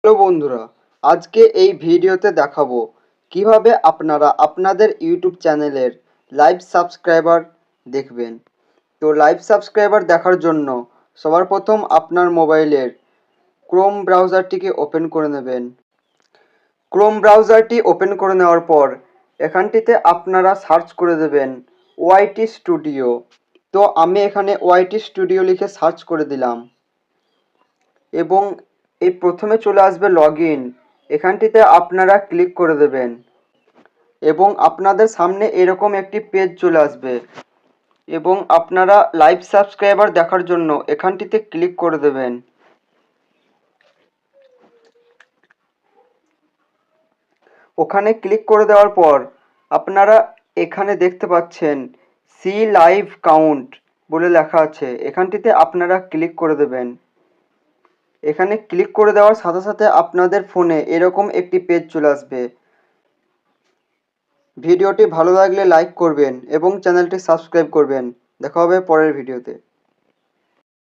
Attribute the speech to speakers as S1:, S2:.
S1: Hello বন্ধুরা, আজকে এই ভিডিওতে দেখাবো কিভাবে আপনারা আপনাদের ইউটিউব চ্যানেলের লাইভ সাবস্ক্রাইবার দেখবেন। তো লাইভ সাবস্ক্রাইবার দেখার জন্য সবার প্রথম আপনার মোবাইলের ক্রোম ব্রাউজারটিকে ওপেন করে নেবেন। ক্রোম ব্রাউজারটি ওপেন করে নেওয়ার পর এখানটিতে আপনারা সার্চ করে দেবেন ওয়াইটি স্টুডিও। তো আমি এখানে ওয়াইটি স্টুডিও লিখে সার্চ করে দিলাম এবং এই প্রথমে চলে আসবে লগইন। এখানটিতে আপনারা ক্লিক করে দেবেন এবং আপনাদের সামনে এরকম একটি পেজ চলে আসবে এবং আপনারা লাইভ সাবস্ক্রাইবার দেখার জন্য এখানটিতে ক্লিক করে দেবেন। ওখানে ক্লিক করে দেওয়ার পর আপনারা এখানে দেখতে পাচ্ছেন সি লাইভ কাউন্ট বলে লেখা আছে, এখানটিতে আপনারা ক্লিক করে দেবেন। এখানে ক্লিক করে দেওয়ার সাথে সাথে আপনাদের ফোনে এরকম একটি পেজ চলে আসবে। ভিডিওটি ভালো লাগলে লাইক করবেন এবং চ্যানেলটি সাবস্ক্রাইব করবেন। দেখা হবে পরের ভিডিওতে।